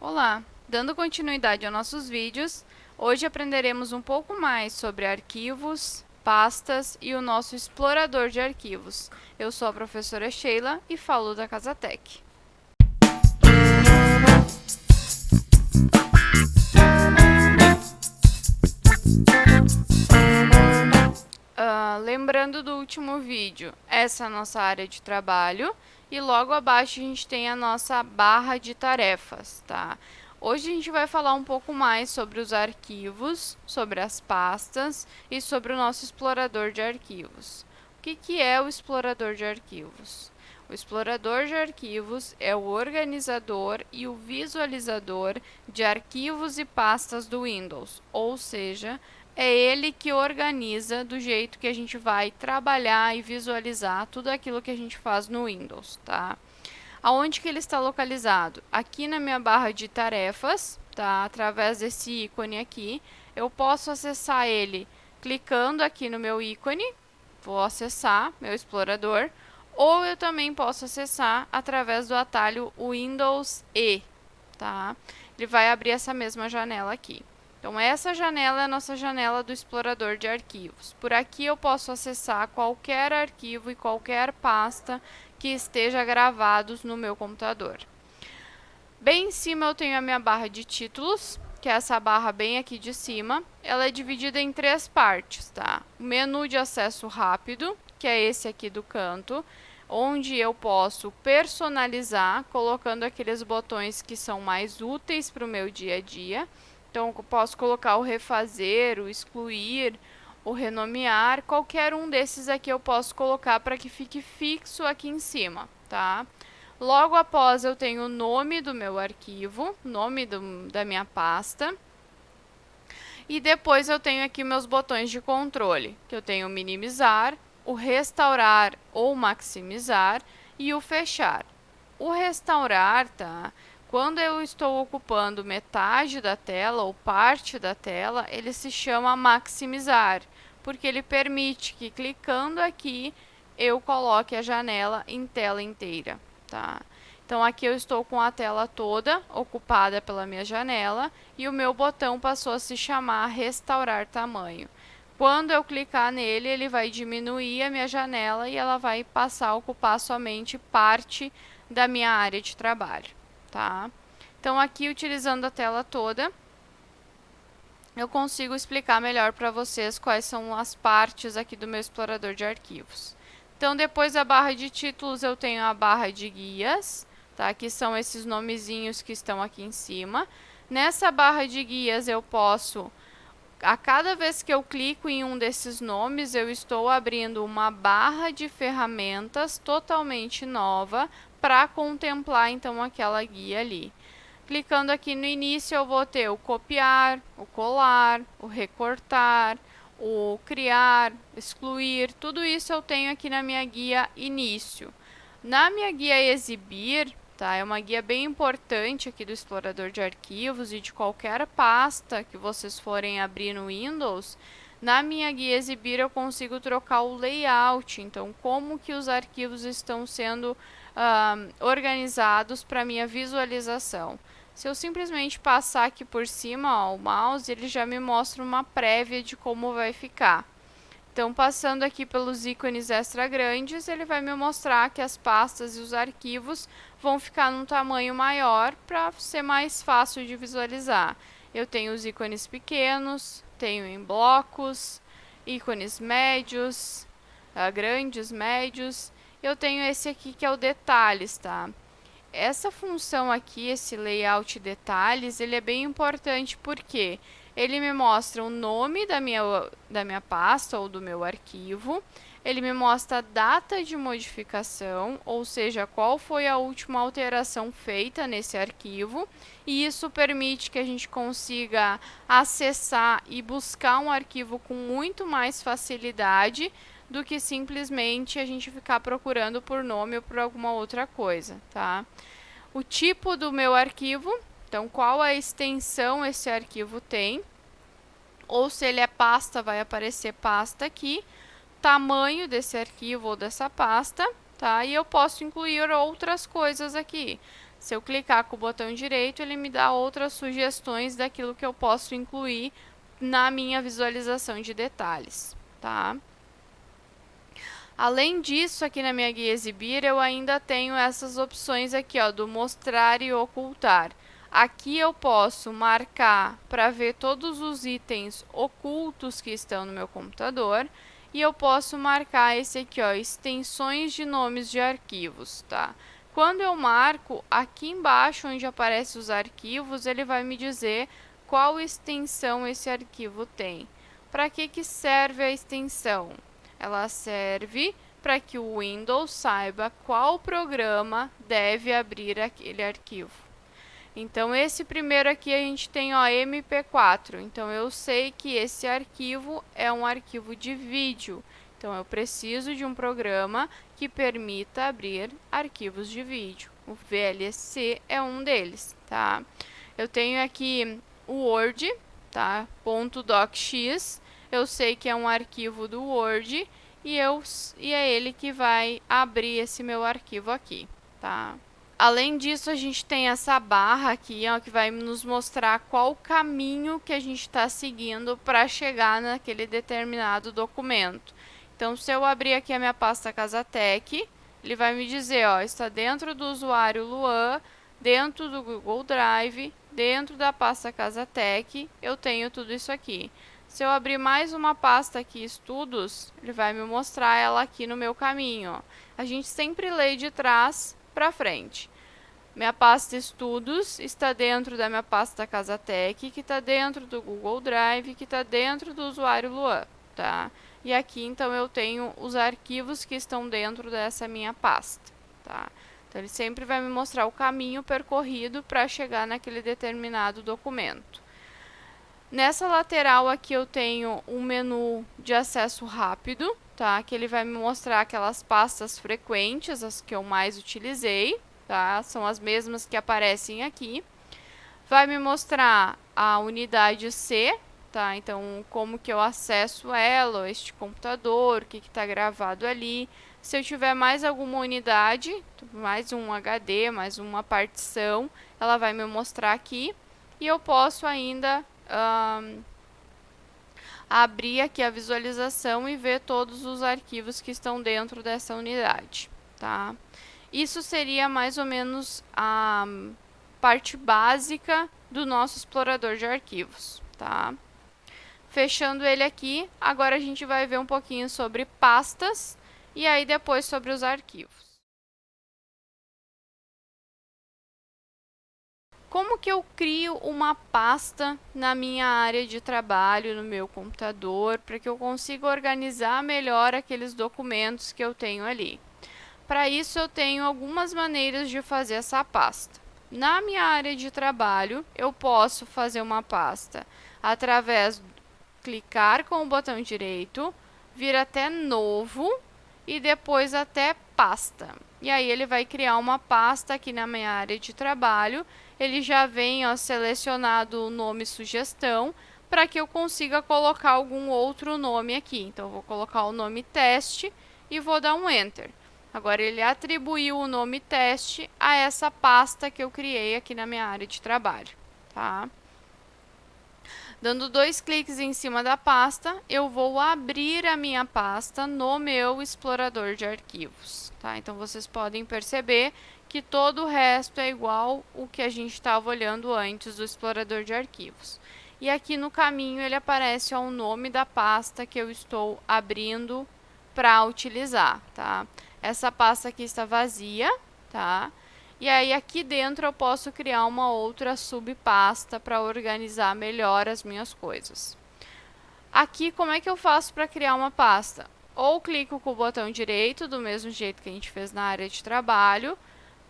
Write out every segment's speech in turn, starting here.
Olá! Dando continuidade aos nossos vídeos, hoje aprenderemos um pouco mais sobre arquivos, pastas e o nosso explorador de arquivos. Eu sou a professora Sheila e falo da Casatec. Lembrando do último vídeo, essa é a nossa área de trabalho e logo abaixo a gente tem a nossa barra de tarefas, tá? Hoje a gente vai falar um pouco mais sobre os arquivos, sobre as pastas e sobre o nosso explorador de arquivos. O que é o explorador de arquivos? O explorador de arquivos é o organizador e o visualizador de arquivos e pastas do Windows, ou seja, é ele que organiza do jeito que a gente vai trabalhar e visualizar tudo aquilo que a gente faz no Windows, tá? Aonde que ele está localizado? Aqui na minha barra de tarefas, tá? Através desse ícone aqui, eu posso acessar ele clicando aqui no meu ícone, vou acessar meu explorador, ou eu também posso acessar através do atalho Windows E, tá? Ele vai abrir essa mesma janela aqui. Então, essa janela é a nossa janela do explorador de arquivos. Por aqui eu posso acessar qualquer arquivo e qualquer pasta que esteja gravados no meu computador. Bem em cima eu tenho a minha barra de títulos, que é essa barra bem aqui de cima. Ela é dividida em três partes, tá? O menu de acesso rápido, que é esse aqui do canto, onde eu posso personalizar, colocando aqueles botões que são mais úteis para o meu dia a dia. Então, eu posso colocar o refazer, o excluir, o renomear, qualquer um desses aqui eu posso colocar para que fique fixo aqui em cima, tá? Logo após eu tenho o nome do meu arquivo, nome da minha pasta. E depois eu tenho aqui meus botões de controle, que eu tenho o minimizar, o restaurar ou maximizar e o fechar. O restaurar, tá? Quando eu estou ocupando metade da tela ou parte da tela, ele se chama maximizar, porque ele permite que clicando aqui eu coloque a janela em tela inteira, tá? Então, aqui eu estou com a tela toda ocupada pela minha janela e o meu botão passou a se chamar Restaurar Tamanho. Quando eu clicar nele, ele vai diminuir a minha janela e ela vai passar a ocupar somente parte da minha área de trabalho, tá? Então, aqui, utilizando a tela toda, eu consigo explicar melhor para vocês quais são as partes aqui do meu explorador de arquivos. Então, depois da barra de títulos, eu tenho a barra de guias, tá? Que são esses nomezinhos que estão aqui em cima. Nessa barra de guias, eu posso, a cada vez que eu clico em um desses nomes, eu estou abrindo uma barra de ferramentas totalmente nova para contemplar, então, aquela guia ali. Clicando aqui no início, eu vou ter o copiar, o colar, o recortar, o criar, excluir, tudo isso eu tenho aqui na minha guia início. Na minha guia exibir, tá? É uma guia bem importante aqui do explorador de arquivos e de qualquer pasta que vocês forem abrir no Windows. Na minha guia exibir eu consigo trocar o layout, então como que os arquivos estão sendo organizados para minha visualização. Se eu simplesmente passar aqui por cima, ó, o mouse, ele já me mostra uma prévia de como vai ficar. Então, passando aqui pelos ícones extra grandes, ele vai me mostrar que as pastas e os arquivos vão ficar num tamanho maior para ser mais fácil de visualizar. Eu tenho os ícones pequenos, tenho em blocos, ícones médios, grandes, médios. Eu tenho esse aqui que é o detalhes, tá? Essa função aqui, esse layout detalhes, ele é bem importante porque ele me mostra o nome da minha pasta ou do meu arquivo, ele me mostra a data de modificação, ou seja, qual foi a última alteração feita nesse arquivo, e isso permite que a gente consiga acessar e buscar um arquivo com muito mais facilidade do que simplesmente a gente ficar procurando por nome ou por alguma outra coisa, tá? O tipo do meu arquivo, então qual a extensão esse arquivo tem, ou se ele é pasta, vai aparecer pasta aqui, tamanho desse arquivo ou dessa pasta, tá? E eu posso incluir outras coisas aqui. Se eu clicar com o botão direito, ele me dá outras sugestões daquilo que eu posso incluir na minha visualização de detalhes, tá? Além disso, aqui na minha guia exibir, eu ainda tenho essas opções aqui, ó, do mostrar e ocultar. Aqui eu posso marcar para ver todos os itens ocultos que estão no meu computador e eu posso marcar esse aqui, ó, extensões de nomes de arquivos, tá? Quando eu marco, aqui embaixo onde aparecem os arquivos, ele vai me dizer qual extensão esse arquivo tem. Para que serve a extensão? Ela serve para que o Windows saiba qual programa deve abrir aquele arquivo. Então, esse primeiro aqui a gente tem, ó, MP4. Então, eu sei que esse arquivo é um arquivo de vídeo. Então, eu preciso de um programa que permita abrir arquivos de vídeo. O VLC é um deles, tá? Eu tenho aqui o Word, tá? .docx. Eu sei que é um arquivo do Word e é ele que vai abrir esse meu arquivo aqui, tá? Além disso, a gente tem essa barra aqui, ó, que vai nos mostrar qual o caminho que a gente está seguindo para chegar naquele determinado documento. Então, se eu abrir aqui a minha pasta Casatec, ele vai me dizer, ó, está dentro do usuário Luan, dentro do Google Drive, dentro da pasta Casatec, eu tenho tudo isso aqui. Se eu abrir mais uma pasta aqui, Estudos, ele vai me mostrar ela aqui no meu caminho, ó. A gente sempre lê de trás para frente. Minha pasta Estudos está dentro da minha pasta Casatec, que está dentro do Google Drive, que está dentro do usuário Luan, tá? E aqui, então, eu tenho os arquivos que estão dentro dessa minha pasta, tá? Então, ele sempre vai me mostrar o caminho percorrido para chegar naquele determinado documento. Nessa lateral aqui eu tenho um menu de acesso rápido, tá? Que ele vai me mostrar aquelas pastas frequentes, as que eu mais utilizei, tá? São as mesmas que aparecem aqui. Vai me mostrar a unidade C, tá? Então, como que eu acesso ela, este computador, o que está gravado ali. Se eu tiver mais alguma unidade, mais um HD, mais uma partição, ela vai me mostrar aqui. E eu posso ainda abrir aqui a visualização e ver todos os arquivos que estão dentro dessa unidade, tá? Isso seria mais ou menos a parte básica do nosso explorador de arquivos, tá? Fechando ele aqui, agora a gente vai ver um pouquinho sobre pastas e aí depois sobre os arquivos. Como que eu crio uma pasta na minha área de trabalho, no meu computador, para que eu consiga organizar melhor aqueles documentos que eu tenho ali? Para isso, eu tenho algumas maneiras de fazer essa pasta. Na minha área de trabalho, eu posso fazer uma pasta através de clicar com o botão direito, vir até Novo e depois até Pasta. E aí ele vai criar uma pasta aqui na minha área de trabalho. Ele já vem, ó, selecionado o nome sugestão para que eu consiga colocar algum outro nome aqui. Então, eu vou colocar o nome teste e vou dar um Enter. Agora, ele atribuiu o nome teste a essa pasta que eu criei aqui na minha área de trabalho, tá? Dando 2 cliques em cima da pasta, eu vou abrir a minha pasta no meu explorador de arquivos, tá? Então, vocês podem perceber que todo o resto é igual o que a gente estava olhando antes do explorador de arquivos. E aqui no caminho ele aparece o nome da pasta que eu estou abrindo para utilizar, tá? Essa pasta aqui está vazia, tá? E aí aqui dentro eu posso criar uma outra subpasta para organizar melhor as minhas coisas. Aqui, como é que eu faço para criar uma pasta? Ou clico com o botão direito, do mesmo jeito que a gente fez na área de trabalho,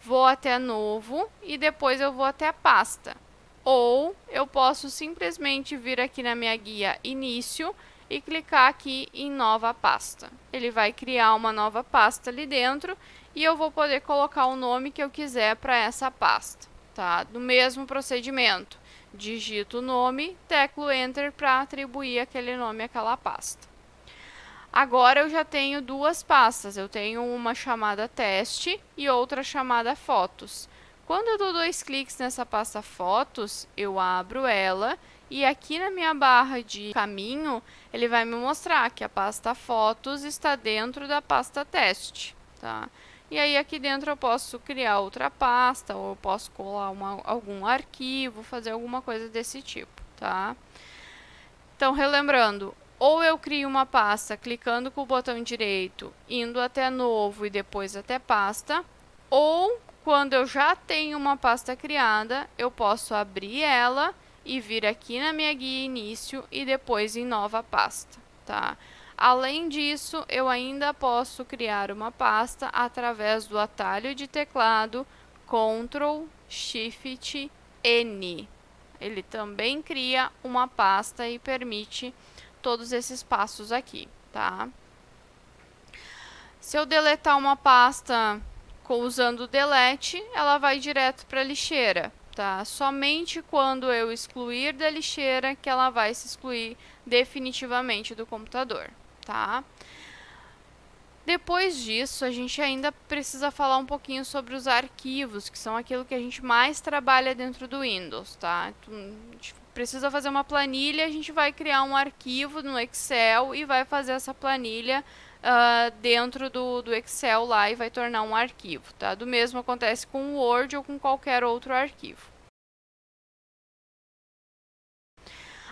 vou até Novo e depois eu vou até a pasta. Ou eu posso simplesmente vir aqui na minha guia Início e clicar aqui em Nova Pasta. Ele vai criar uma nova pasta ali dentro e eu vou poder colocar o nome que eu quiser para essa pasta, tá? No mesmo procedimento, digito o nome, teclo Enter para atribuir aquele nome àquela pasta. Agora eu já tenho duas pastas, eu tenho uma chamada teste e outra chamada fotos. Quando eu dou 2 cliques nessa pasta fotos, eu abro ela e aqui na minha barra de caminho, ele vai me mostrar que a pasta fotos está dentro da pasta teste, tá? E aí aqui dentro eu posso criar outra pasta, ou eu posso colar algum arquivo, fazer alguma coisa desse tipo, tá? Então, relembrando, ou eu crio uma pasta clicando com o botão direito, indo até novo e depois até pasta, ou quando eu já tenho uma pasta criada, eu posso abrir ela e vir aqui na minha guia início e depois em nova pasta, tá? Além disso, eu ainda posso criar uma pasta através do atalho de teclado Ctrl Shift N. Ele também cria uma pasta e permite todos esses passos aqui, tá? Se eu deletar uma pasta usando o delete, ela vai direto para a lixeira, tá? Somente quando eu excluir da lixeira que ela vai se excluir definitivamente do computador, tá? Depois disso, a gente ainda precisa falar um pouquinho sobre os arquivos, que são aquilo que a gente mais trabalha dentro do Windows, tá? A gente precisa fazer uma planilha, a gente vai criar um arquivo no Excel e vai fazer essa planilha dentro do Excel lá e vai tornar um arquivo, tá? Do mesmo acontece com o Word ou com qualquer outro arquivo.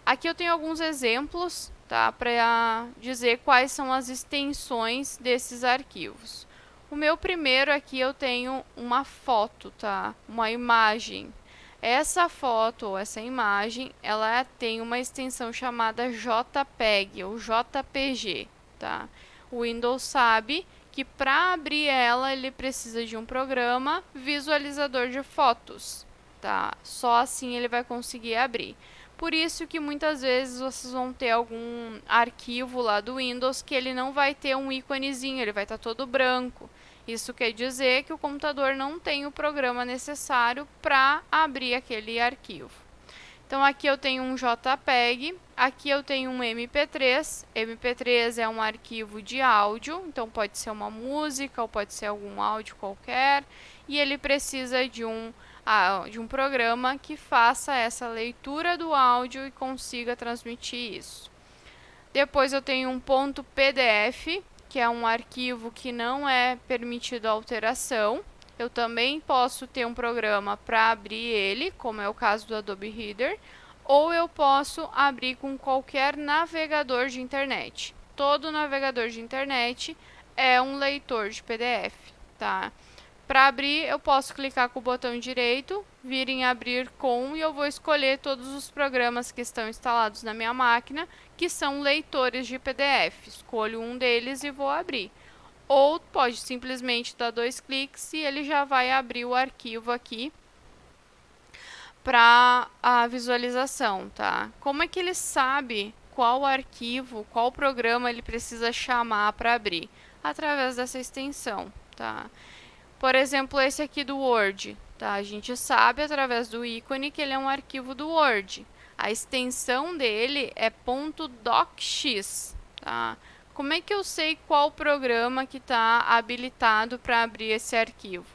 Aqui eu tenho alguns exemplos, tá, para dizer quais são as extensões desses arquivos. O meu primeiro aqui eu tenho uma foto, tá, uma imagem. Essa foto ou essa imagem, ela tem uma extensão chamada JPEG ou JPG, tá? O Windows sabe que para abrir ela ele precisa de um programa visualizador de fotos, tá? Só assim ele vai conseguir abrir. Por isso que muitas vezes vocês vão ter algum arquivo lá do Windows que ele não vai ter um íconezinho, ele vai estar todo branco. Isso quer dizer que o computador não tem o programa necessário para abrir aquele arquivo. Então aqui eu tenho um JPEG, aqui eu tenho um MP3. MP3 é um arquivo de áudio, então pode ser uma música ou pode ser algum áudio qualquer, e ele precisa de um programa que faça essa leitura do áudio e consiga transmitir isso. Depois eu tenho um .pdf, que é um arquivo que não é permitido alteração. Eu também posso ter um programa para abrir ele, como é o caso do Adobe Reader, ou eu posso abrir com qualquer navegador de internet. Todo navegador de internet é um leitor de PDF, tá? Para abrir, eu posso clicar com o botão direito, vir em abrir com, e eu vou escolher todos os programas que estão instalados na minha máquina, que são leitores de PDF. Escolho um deles e vou abrir. Ou pode simplesmente dar 2 cliques e ele já vai abrir o arquivo aqui para a visualização, tá? Como é que ele sabe qual arquivo, qual programa ele precisa chamar para abrir? Através dessa extensão, tá? Por exemplo, esse aqui do Word, tá? A gente sabe através do ícone que ele é um arquivo do Word. A extensão dele é .docx, tá? Como é que eu sei qual programa que está habilitado para abrir esse arquivo?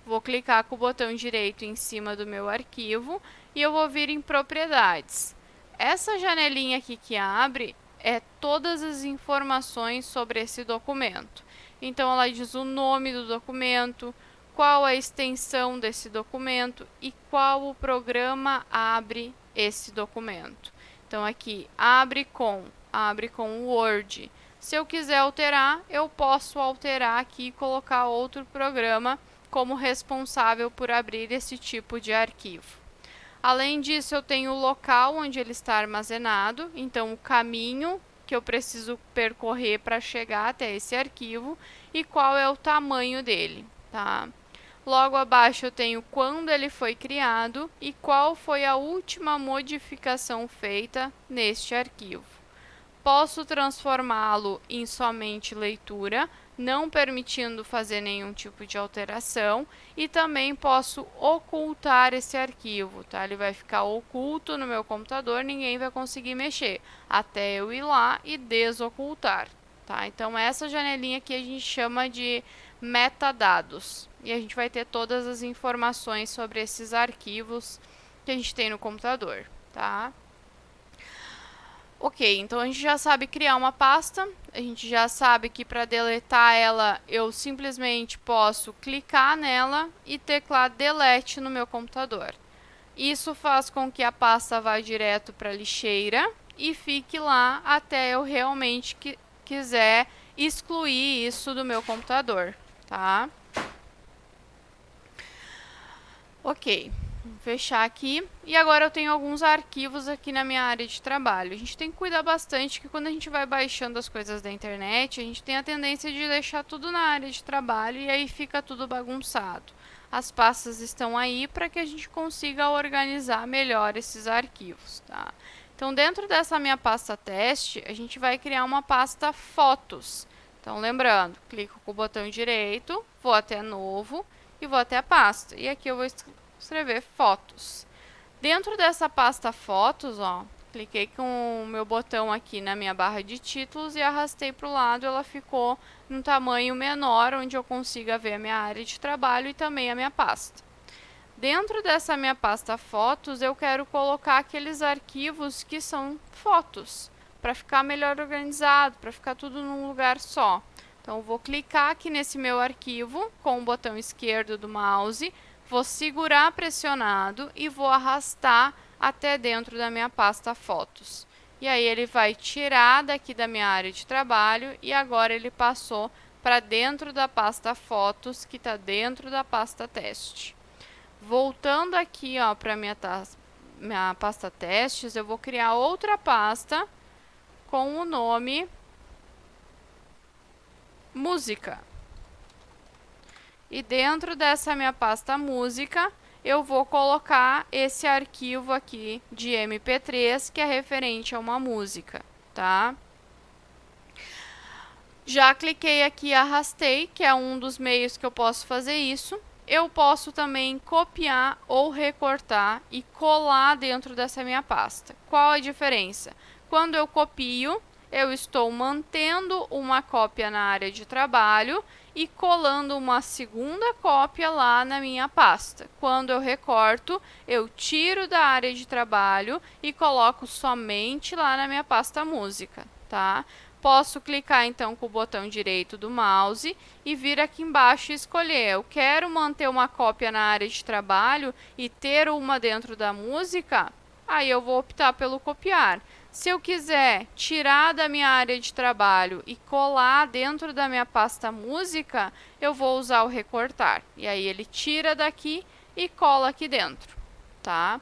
Vou clicar com o botão direito em cima do meu arquivo e eu vou vir em propriedades. Essa janelinha aqui que abre é todas as informações sobre esse documento. Então, ela diz o nome do documento, qual a extensão desse documento e qual o programa abre esse documento. Então, aqui, abre com o Word. Se eu quiser alterar, eu posso alterar aqui e colocar outro programa como responsável por abrir esse tipo de arquivo. Além disso, eu tenho o local onde ele está armazenado, então o caminho que eu preciso percorrer para chegar até esse arquivo e qual é o tamanho dele, tá? Logo abaixo eu tenho quando ele foi criado e qual foi a última modificação feita neste arquivo. Posso transformá-lo em somente leitura, não permitindo fazer nenhum tipo de alteração, e também posso ocultar esse arquivo, tá? Ele vai ficar oculto no meu computador, ninguém vai conseguir mexer, até eu ir lá e desocultar, tá? Então essa janelinha aqui a gente chama de metadados. e a gente vai ter todas as informações sobre esses arquivos que a gente tem no computador, tá? Ok, então a gente já sabe criar uma pasta, a gente já sabe que para deletar ela eu simplesmente posso clicar nela e teclar delete no meu computador. Isso faz com que a pasta vá direto para a lixeira e fique lá até eu realmente quiser excluir isso do meu computador, tá? Ok, vou fechar aqui. E agora eu tenho alguns arquivos aqui na minha área de trabalho. A gente tem que cuidar bastante que quando a gente vai baixando as coisas da internet, a gente tem a tendência de deixar tudo na área de trabalho e aí fica tudo bagunçado. As pastas estão aí para que a gente consiga organizar melhor esses arquivos, tá? Então, dentro dessa minha pasta teste, a gente vai criar uma pasta fotos. Então, lembrando, clico com o botão direito, vou até novo e vou até a pasta. E aqui eu vou escrever fotos. Dentro dessa pasta fotos, ó, cliquei com o meu botão aqui na minha barra de títulos e arrastei para o lado, ela ficou num tamanho menor, onde eu consiga ver a minha área de trabalho e também a minha pasta. Dentro dessa minha pasta fotos, eu quero colocar aqueles arquivos que são fotos, para ficar melhor organizado, para ficar tudo num lugar só. Então, eu vou clicar aqui nesse meu arquivo com o botão esquerdo do mouse, vou segurar pressionado e vou arrastar até dentro da minha pasta fotos. E aí ele vai tirar daqui da minha área de trabalho e agora ele passou para dentro da pasta fotos, que está dentro da pasta teste. Voltando aqui para minha pasta testes, eu vou criar outra pasta com o nome música. E dentro dessa minha pasta música, eu vou colocar esse arquivo aqui de MP3, que é referente a uma música, tá? Já cliquei aqui e arrastei, que é um dos meios que eu posso fazer isso. Eu posso também copiar ou recortar e colar dentro dessa minha pasta. Qual a diferença? Quando eu copio, eu estou mantendo uma cópia na área de trabalho e colando uma segunda cópia lá na minha pasta. Quando eu recorto, eu tiro da área de trabalho e coloco somente lá na minha pasta música, tá? Posso clicar então com o botão direito do mouse e vir aqui embaixo e escolher. Eu quero manter uma cópia na área de trabalho e ter uma dentro da música? Aí eu vou optar pelo copiar. Se eu quiser tirar da minha área de trabalho e colar dentro da minha pasta música, eu vou usar o recortar. E aí ele tira daqui e cola aqui dentro, tá?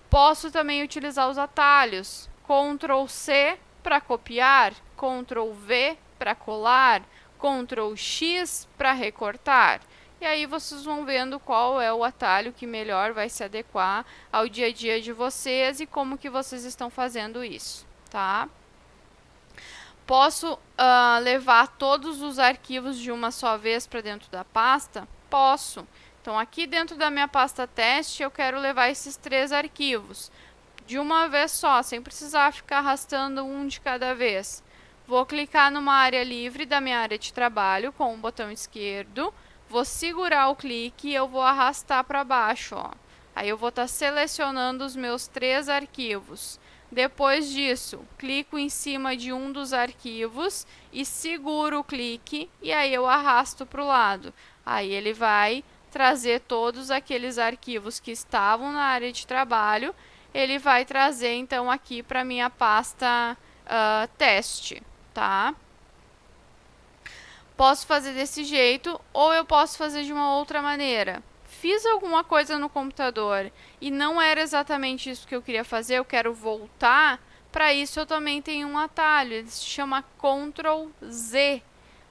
Posso também utilizar os atalhos. Ctrl C para copiar, Ctrl V para colar, Ctrl X para recortar. E aí vocês vão vendo qual é o atalho que melhor vai se adequar ao dia a dia de vocês e como que vocês estão fazendo isso, tá? Posso levar todos os arquivos de uma só vez para dentro da pasta? Posso. Então, aqui dentro da minha pasta teste, eu quero levar esses 3 arquivos de uma vez só, sem precisar ficar arrastando um de cada vez. Vou clicar numa área livre da minha área de trabalho com o botão esquerdo, vou segurar o clique e eu vou arrastar para baixo, ó. Aí eu vou estar selecionando os meus 3 arquivos. Depois disso, clico em cima de um dos arquivos e seguro o clique e aí eu arrasto para o lado. Aí ele vai trazer todos aqueles arquivos que estavam na área de trabalho, ele vai trazer então aqui para minha pasta teste, tá? Posso fazer desse jeito ou eu posso fazer de uma outra maneira. Fiz alguma coisa no computador e não era exatamente isso que eu queria fazer, eu quero voltar. Para isso eu também tenho um atalho, ele se chama Ctrl Z.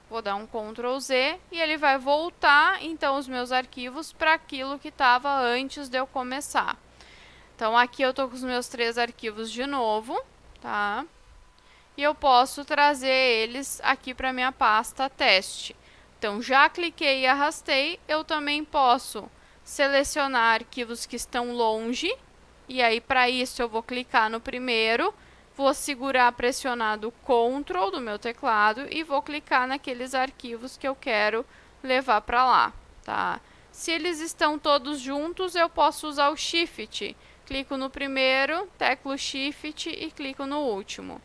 Vou dar um Ctrl Z e ele vai voltar então os meus arquivos para aquilo que estava antes de eu começar. Então aqui eu estou com os meus 3 arquivos de novo, tá? E eu posso trazer eles aqui para minha pasta teste. Então, já cliquei e arrastei, eu também posso selecionar arquivos que estão longe, e aí para isso eu vou clicar no primeiro, vou segurar pressionado o Ctrl do meu teclado e vou clicar naqueles arquivos que eu quero levar para lá, tá? Se eles estão todos juntos, eu posso usar o Shift. Clico no primeiro, teclo Shift e clico no último.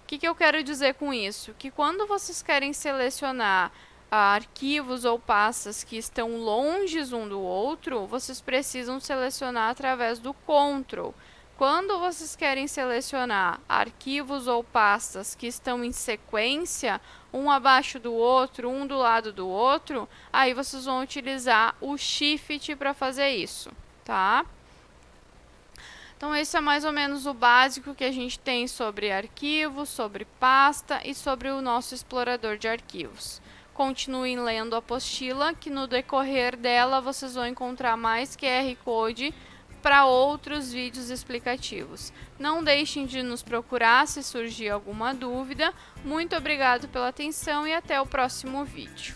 O que eu quero dizer com isso? Que quando vocês querem selecionar arquivos ou pastas que estão longe um do outro, vocês precisam selecionar através do Ctrl. Quando vocês querem selecionar arquivos ou pastas que estão em sequência, um abaixo do outro, um do lado do outro, aí vocês vão utilizar o Shift para fazer isso, tá? Então, esse é mais ou menos o básico que a gente tem sobre arquivos, sobre pasta e sobre o nosso explorador de arquivos. Continuem lendo a apostila, que no decorrer dela vocês vão encontrar mais QR Code para outros vídeos explicativos. Não deixem de nos procurar se surgir alguma dúvida. Muito obrigado pela atenção e até o próximo vídeo.